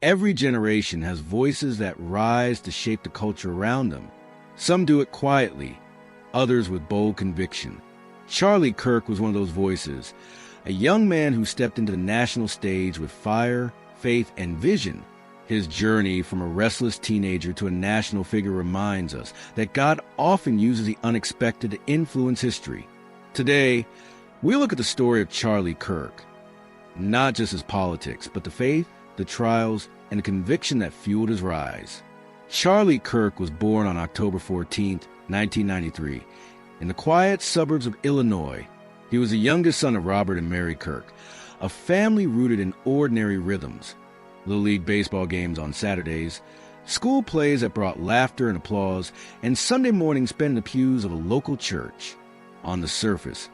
Every generation has voices that rise to shape the culture around them. Some do it quietly, others with bold conviction. Charlie Kirk was one of those voices, a young man who stepped into the national stage with fire, faith, and vision. His journey from a restless teenager to a national figure reminds us that God often uses the unexpected to influence history. Today, we look at the story of Charlie Kirk, not just his politics, but the faith, the trials, and the conviction that fueled his rise. Charlie Kirk was born on October 14, 1993, in the quiet suburbs of Illinois. He was the youngest son of Robert and Mary Kirk, a family rooted in ordinary rhythms. Little League baseball games on Saturdays, school plays that brought laughter and applause, and Sunday mornings spent in the pews of a local church. On the surface,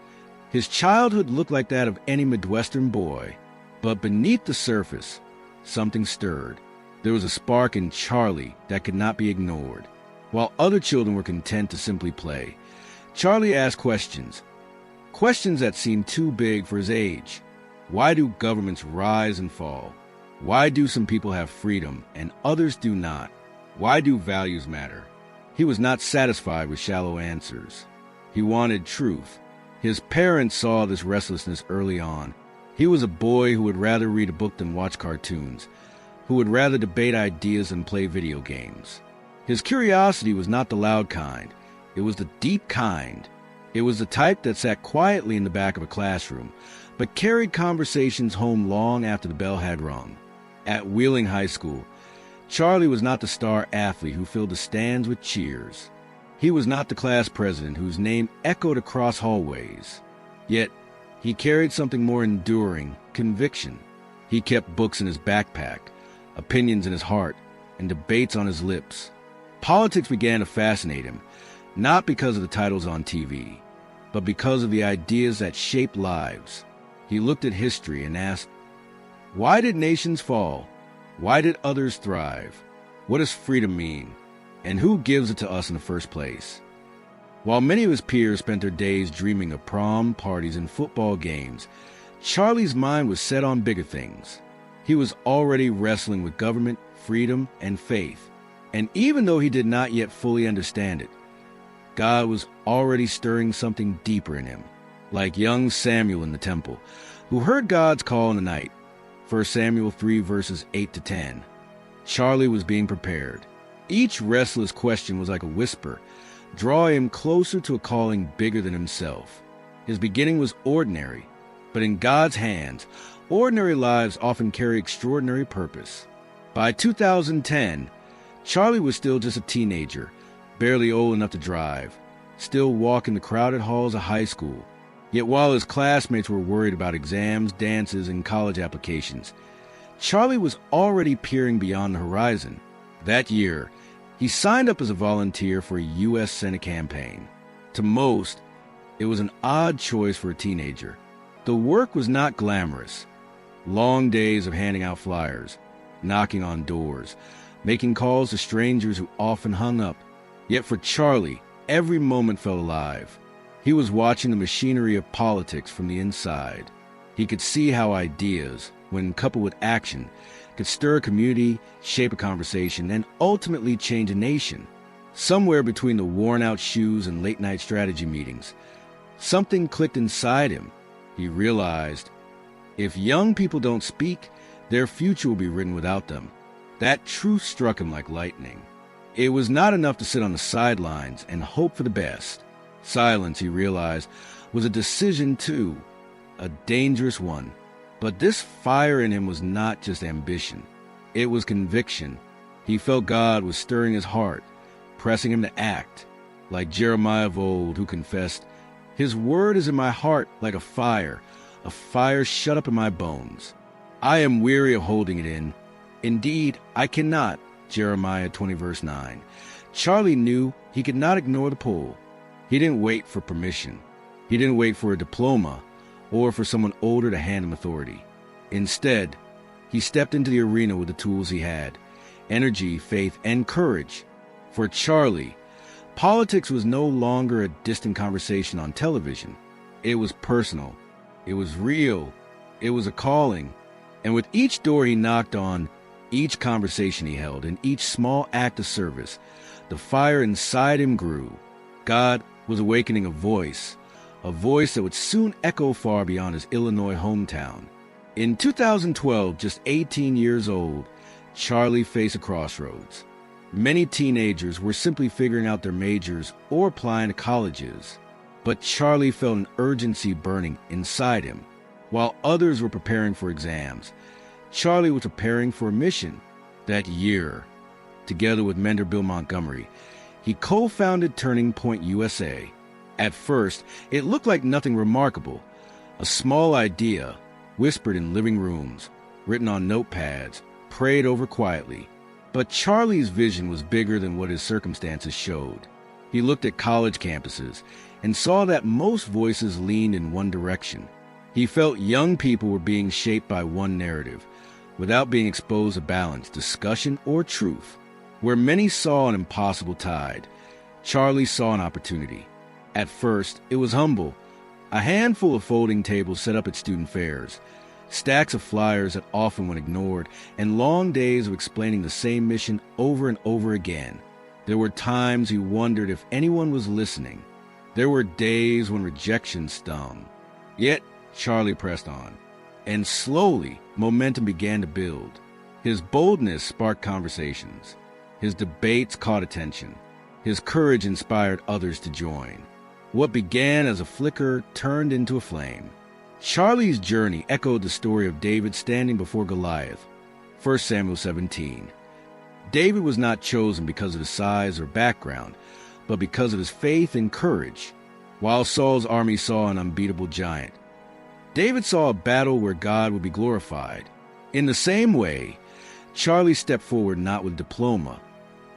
his childhood looked like that of any Midwestern boy. But beneath the surface, something stirred. There was a spark in Charlie that could not be ignored. While other children were content to simply play, Charlie asked questions that seemed too big for his age. Why do governments rise and fall? Why do some people have freedom and others do not? Why do values matter? He was not satisfied with shallow answers. He wanted truth. His parents saw this restlessness early on. He was a boy who would rather read a book than watch cartoons, who would rather debate ideas than play video games. His curiosity was not the loud kind. It was the deep kind. It was the type that sat quietly in the back of a classroom, but carried conversations home long after the bell had rung. At Wheeling High School, Charlie was not the star athlete who filled the stands with cheers. He was not the class president whose name echoed across hallways. Yet, he carried something more enduring, conviction. He kept books in his backpack, opinions in his heart, and debates on his lips. Politics began to fascinate him, not because of the titles on TV, but because of the ideas that shaped lives. He looked at history and asked, why did nations fall? Why did others thrive? What does freedom mean? And who gives it to us in the first place? While many of his peers spent their days dreaming of prom, parties, and football games, Charlie's mind was set on bigger things. He was already wrestling with government, freedom, and faith. And even though he did not yet fully understand it, God was already stirring something deeper in him, like young Samuel in the temple, who heard God's call in the night. 1 Samuel 3 verses 8 to 10. Charlie was being prepared. Each restless question was like a whisper, drawing him closer to a calling bigger than himself. His beginning was ordinary, but in God's hands, ordinary lives often carry extraordinary purpose. By 2010, Charlie was still just a teenager, barely old enough to drive, still walking the crowded halls of high school. Yet while his classmates were worried about exams, dances, and college applications, Charlie was already peering beyond the horizon. That year, he signed up as a volunteer for a U.S. Senate campaign. To most, it was an odd choice for a teenager. The work was not glamorous. Long days of handing out flyers, knocking on doors, making calls to strangers who often hung up. Yet for Charlie, every moment felt alive. He was watching the machinery of politics from the inside. He could see how ideas, when coupled with action, could stir a community, shape a conversation, and ultimately change a nation. Somewhere between the worn-out shoes and late-night strategy meetings, something clicked inside him. He realized, if young people don't speak, their future will be written without them. That truth struck him like lightning. It was not enough to sit on the sidelines and hope for the best. Silence, he realized, was a decision too, a dangerous one. But this fire in him was not just ambition. It was conviction. He felt God was stirring his heart, pressing him to act, like Jeremiah of old, who confessed, "His word is in my heart like a fire shut up in my bones. I am weary of holding it in. Indeed, I cannot." Jeremiah 20 verse 9. Charlie knew he could not ignore the pull. He didn't wait for permission. He didn't wait for a diploma or for someone older to hand him authority. Instead, he stepped into the arena with the tools he had: energy, faith, and courage. For Charlie, politics was no longer a distant conversation on television. It was personal. It was real. It was a calling. And with each door he knocked on, Each conversation he held and each small act of service, the fire inside him grew. God was awakening a voice that would soon echo far beyond his Illinois hometown. In 2012, just 18 years old, Charlie faced a crossroads. Many teenagers were simply figuring out their majors or applying to colleges. But Charlie felt an urgency burning inside him. While others were preparing for exams, Charlie was preparing for a mission. That year, together with mentor Bill Montgomery, he co-founded Turning Point USA. At first, it looked like nothing remarkable, a small idea whispered in living rooms, written on notepads, prayed over quietly. But Charlie's vision was bigger than what his circumstances showed. He looked at college campuses and saw that most voices leaned in one direction. He felt young people were being shaped by one narrative, without being exposed to balance, discussion, or truth. Where many saw an impossible tide, Charlie saw an opportunity. At first, it was humble. A handful of folding tables set up at student fairs, stacks of flyers that often went ignored, and long days of explaining the same mission over and over again. There were times he wondered if anyone was listening. There were days when rejection stung. Yet, Charlie pressed on, and slowly, momentum began to build. His boldness sparked conversations. His debates caught attention. His courage inspired others to join. What began as a flicker turned into a flame. Charlie's journey echoed the story of David standing before Goliath, 1 Samuel 17. David was not chosen because of his size or background, but because of his faith and courage. While Saul's army saw an unbeatable giant, David saw a battle where God would be glorified. In the same way, Charlie stepped forward not with diploma,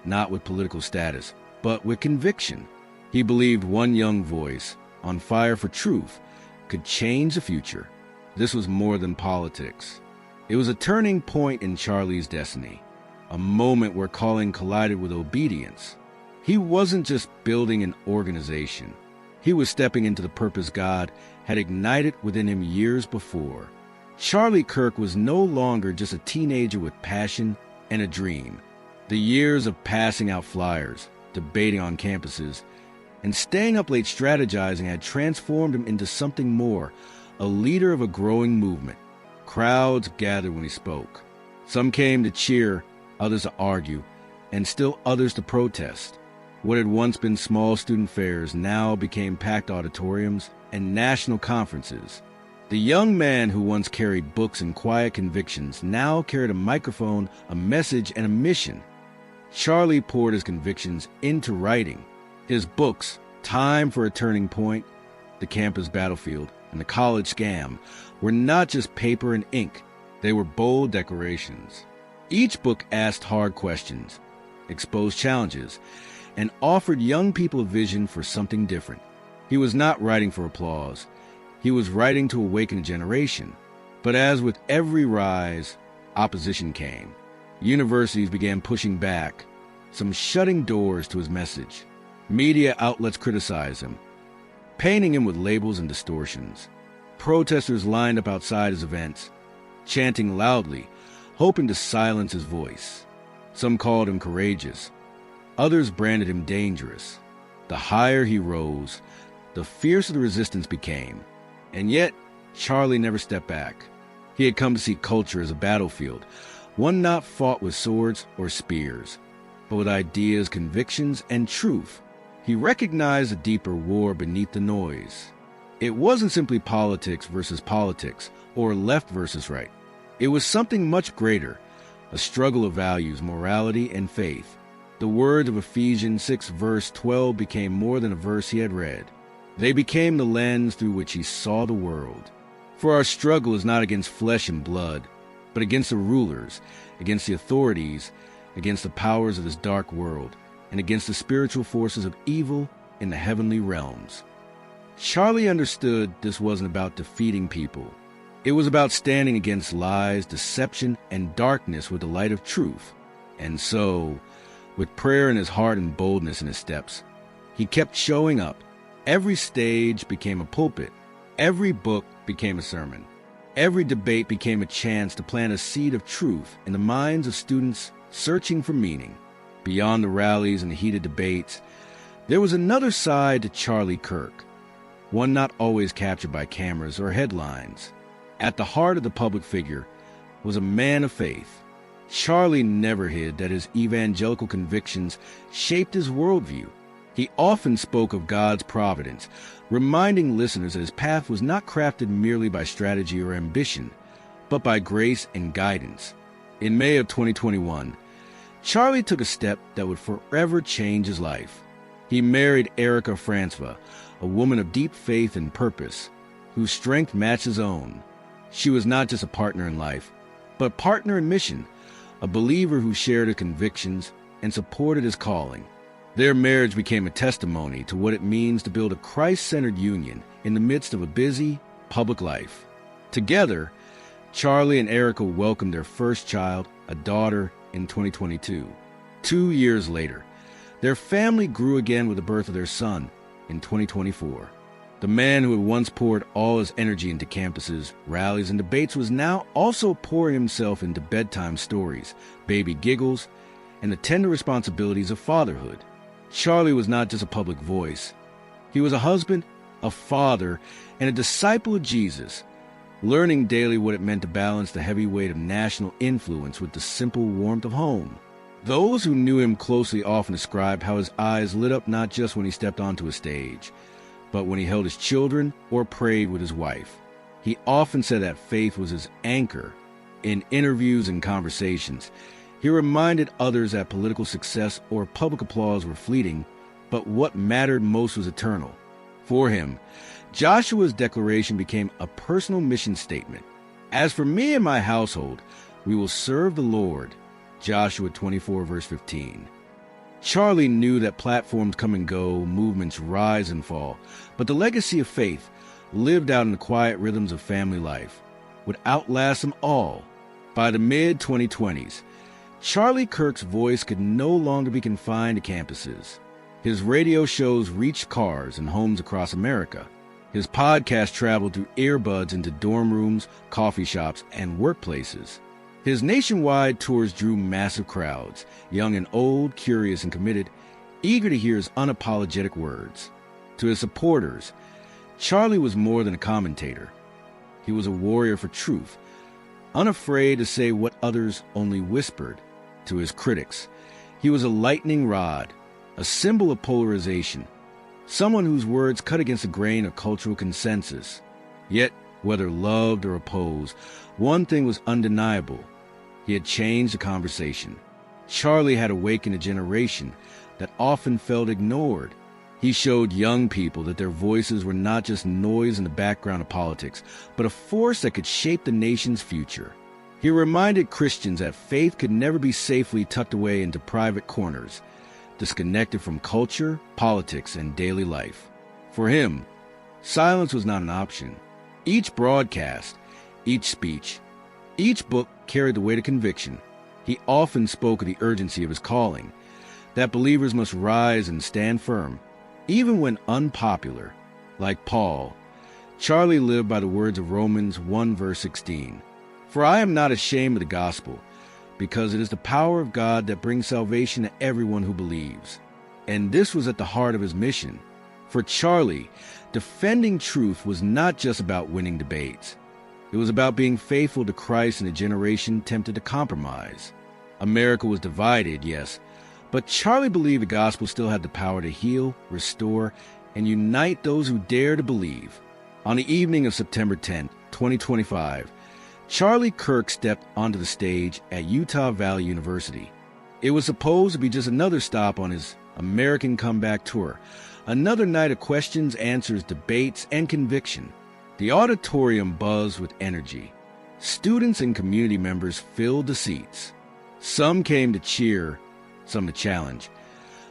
not with political status, but with conviction. He believed one young voice, on fire for truth, could change the future. This was more than politics. It was a turning point in Charlie's destiny, a moment where calling collided with obedience. He wasn't just building an organization. He was stepping into the purpose God had ignited within him years before. Charlie Kirk was no longer just a teenager with passion and a dream. The years of passing out flyers, debating on campuses, and staying up late strategizing had transformed him into something more, a leader of a growing movement. Crowds gathered when he spoke. Some came to cheer, others to argue, and still others to protest. What had once been small student fairs now became packed auditoriums and national conferences. The young man who once carried books and quiet convictions now carried a microphone, a message, and a mission. Charlie poured his convictions into writing. His books, Time for a Turning Point, The Campus Battlefield, and The College Scam, were not just paper and ink. They were bold declarations. Each book asked hard questions, exposed challenges, and offered young people a vision for something different. He was not writing for applause. He was writing to awaken a generation. But as with every rise, opposition came. Universities began pushing back, some shutting doors to his message. Media outlets criticized him, painting him with labels and distortions. Protesters lined up outside his events, chanting loudly, hoping to silence his voice. Some called him courageous. Others branded him dangerous. The higher he rose, the fiercer the resistance became. And yet, Charlie never stepped back. He had come to see culture as a battlefield, one not fought with swords or spears, but with ideas, convictions, and truth. He recognized a deeper war beneath the noise. It wasn't simply politics versus politics, or left versus right. It was something much greater, a struggle of values, morality, and faith. The words of Ephesians 6 verse 12 became more than a verse he had read. They became the lens through which he saw the world. For our struggle is not against flesh and blood, but against the rulers, against the authorities, against the powers of this dark world, and against the spiritual forces of evil in the heavenly realms. Charlie understood this wasn't about defeating people. It was about standing against lies, deception, and darkness with the light of truth. And so, with prayer in his heart and boldness in his steps, he kept showing up. Every stage became a pulpit. Every book became a sermon. Every debate became a chance to plant a seed of truth in the minds of students searching for meaning. Beyond the rallies and the heated debates, there was another side to Charlie Kirk, one not always captured by cameras or headlines. At the heart of the public figure was a man of faith. Charlie never hid that his evangelical convictions shaped his worldview. He often spoke of God's providence, reminding listeners that his path was not crafted merely by strategy or ambition, but by grace and guidance. In May of 2021, Charlie took a step that would forever change his life. He married Erica Francois, a woman of deep faith and purpose, whose strength matched his own. She was not just a partner in life, but a partner in mission, a believer who shared his convictions and supported his calling. Their marriage became a testimony to what it means to build a Christ-centered union in the midst of a busy public life. Together, Charlie and Erica welcomed their first child, a daughter, in 2022. 2 years later, their family grew again with the birth of their son in 2024. The man who had once poured all his energy into campuses, rallies, and debates was now also pouring himself into bedtime stories, baby giggles, and the tender responsibilities of fatherhood. Charlie was not just a public voice. He was a husband, a father, and a disciple of Jesus, learning daily what it meant to balance the heavy weight of national influence with the simple warmth of home. Those who knew him closely often described how his eyes lit up not just when he stepped onto a stage, but when he held his children or prayed with his wife. He often said that faith was his anchor. In interviews and conversations, he reminded others that political success or public applause were fleeting, but what mattered most was eternal. For him, Joshua's declaration became a personal mission statement. As for me and my household, we will serve the Lord. Joshua 24, verse 15. Charlie knew that platforms come and go, movements rise and fall, but the legacy of faith, lived out in the quiet rhythms of family life, would outlast them all. By the mid-2020s, Charlie Kirk's voice could no longer be confined to campuses. His radio shows reached cars and homes across America. His podcast traveled through earbuds into dorm rooms, coffee shops, and workplaces. His nationwide tours drew massive crowds, young and old, curious and committed, eager to hear his unapologetic words. To his supporters, Charlie was more than a commentator. He was a warrior for truth, unafraid to say what others only whispered. To his critics, he was a lightning rod, a symbol of polarization, someone whose words cut against the grain of cultural consensus. Yet, whether loved or opposed, one thing was undeniable. He had changed the conversation. Charlie had awakened a generation that often felt ignored. He showed young people that their voices were not just noise in the background of politics, but a force that could shape the nation's future. He reminded Christians that faith could never be safely tucked away into private corners, disconnected from culture, politics, and daily life. For him, silence was not an option. Each broadcast, each speech, each book carried the weight of conviction. He often spoke of the urgency of his calling, that believers must rise and stand firm, even when unpopular. Like Paul, Charlie lived by the words of Romans 1 verse 16. For I am not ashamed of the gospel, because it is the power of God that brings salvation to everyone who believes. And this was at the heart of his mission. For Charlie, defending truth was not just about winning debates. It was about being faithful to Christ in a generation tempted to compromise. America was divided, yes, but Charlie believed the gospel still had the power to heal, restore, and unite those who dare to believe. On the evening of September 10, 2025, Charlie Kirk stepped onto the stage at Utah Valley University. It was supposed to be just another stop on his American comeback tour, another night of questions, answers, debates, and conviction. The auditorium buzzed with energy. Students and community members filled the seats. Some came to cheer, some to challenge,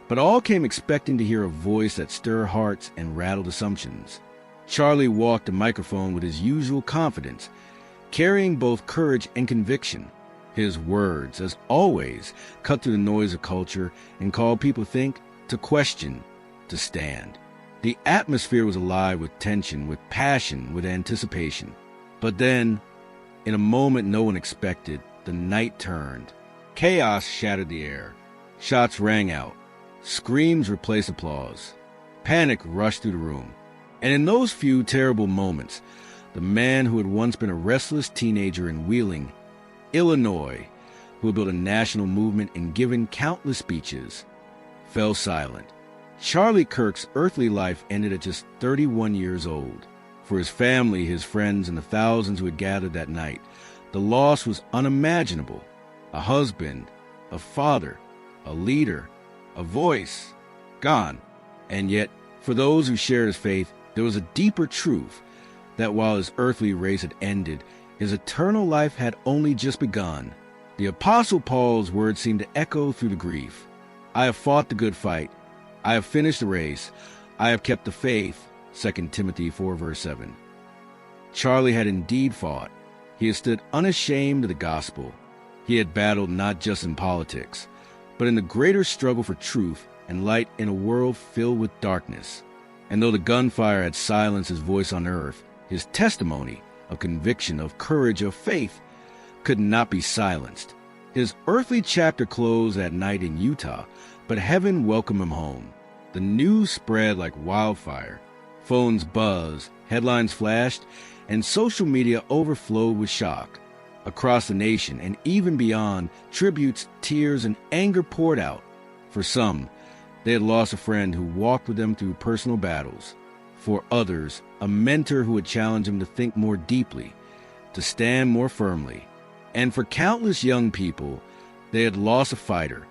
but all came expecting to hear a voice that stirred hearts and rattled assumptions. Charlie walked the microphone with his usual confidence, carrying both courage and conviction. His words, as always, cut through the noise of culture and called people to think, to question, to stand. The atmosphere was alive with tension, with passion, with anticipation. But then, In a moment no one expected, the night turned. Chaos shattered the air. Shots rang out. Screams replaced applause. Panic rushed through the room. And in those few terrible moments, the man who had once been a restless teenager in Wheeling, Illinois, who had built a national movement and given countless speeches, fell silent. Charlie Kirk's earthly life ended at just 31 years old. For his family, his friends, and the thousands who had gathered that night, the loss was unimaginable. A husband, a father, a leader, a voice, gone. And yet, for those who shared his faith, there was a deeper truth, that while his earthly race had ended, his eternal life had only just begun. The Apostle Paul's words seemed to echo through the grief. I have fought the good fight. I have finished the race. I have kept the faith. 2 Timothy 4 verse 7. Charlie had indeed fought. He had stood unashamed of the gospel. He had battled not just in politics, but in the greater struggle for truth and light in a world filled with darkness. And though the gunfire had silenced his voice on earth, his testimony of conviction, of courage, of faith could not be silenced. His earthly chapter closed that night in Utah, but heaven welcomed him home. The news spread like wildfire. Phones buzzed, headlines flashed, and social media overflowed with shock. Across the nation and even beyond, tributes, tears, and anger poured out. For some, they had lost a friend who walked with them through personal battles. For others, a mentor who had challenged them to think more deeply, to stand more firmly. And for countless young people, they had lost a fighter,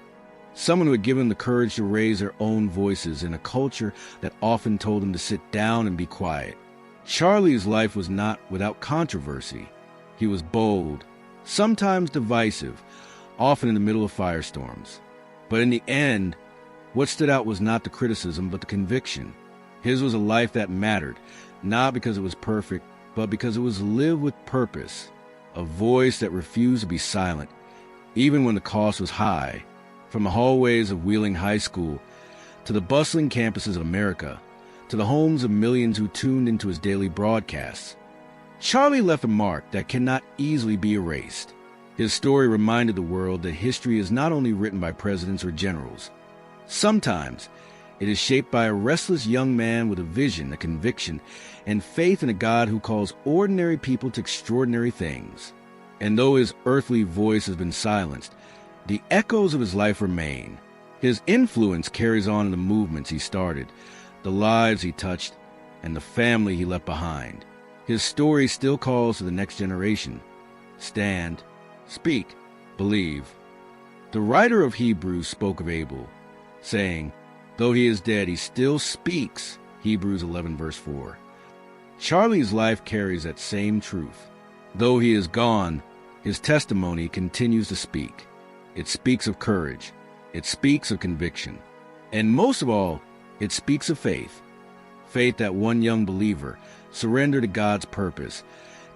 someone who had given them the courage to raise their own voices in a culture that often told them to sit down and be quiet. Charlie's life was not without controversy. He was bold, sometimes divisive, often in the middle of firestorms. But in the end, what stood out was not the criticism, but the conviction. His was a life that mattered, not because it was perfect, but because it was lived with purpose. A voice that refused to be silent, even when the cost was high. From the hallways of Wheeling High School, to the bustling campuses of America, to the homes of millions who tuned into his daily broadcasts, Charlie left a mark that cannot easily be erased. His story reminded the world that history is not only written by presidents or generals. Sometimes it is shaped by a restless young man with a vision, a conviction, and faith in a God who calls ordinary people to extraordinary things. And though his earthly voice has been silenced, the echoes of his life remain. His influence carries on in the movements he started, the lives he touched, and the family he left behind. His story still calls to the next generation. Stand, speak, believe. The writer of Hebrews spoke of Abel, saying, though he is dead, he still speaks. Hebrews 11 verse 4. Charlie's life carries that same truth. Though he is gone, his testimony continues to speak. It speaks of courage. It speaks of conviction. And most of all, it speaks of faith. Faith that one young believer, surrendered to God's purpose,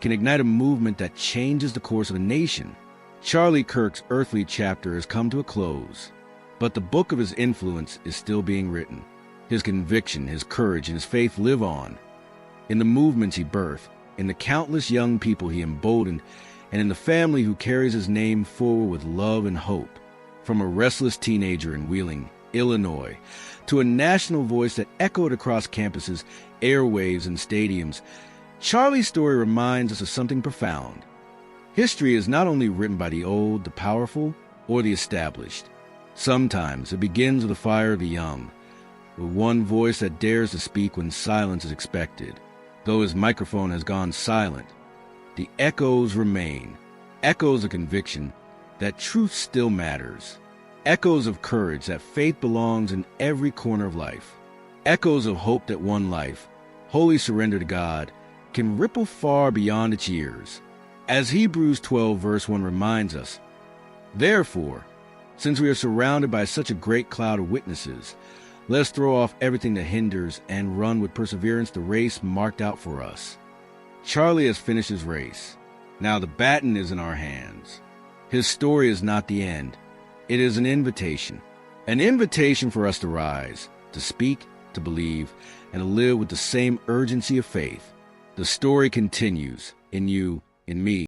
can ignite a movement that changes the course of a nation. Charlie Kirk's earthly chapter has come to a close, but the book of his influence is still being written. His conviction, his courage, and his faith live on. In the movements he birthed, in the countless young people he emboldened, and in the family who carries his name forward with love and hope. From a restless teenager in Wheeling, Illinois, to a national voice that echoed across campuses, airwaves, and stadiums, Charlie's story reminds us of something profound. History is not only written by the old, the powerful, or the established. Sometimes it begins with the fire of the young, with one voice that dares to speak when silence is expected. Though his microphone has gone silent, the echoes remain, echoes of conviction that truth still matters, echoes of courage that faith belongs in every corner of life, echoes of hope that one life, wholly surrendered to God, can ripple far beyond its years. As Hebrews 12 verse 1 reminds us, therefore, since we are surrounded by such a great cloud of witnesses, let us throw off everything that hinders and run with perseverance the race marked out for us. Charlie has finished his race. Now the baton is in our hands. His story is not the end. It is an invitation for us to rise, to speak, to believe, and to live with the same urgency of faith. The story continues in you, in me,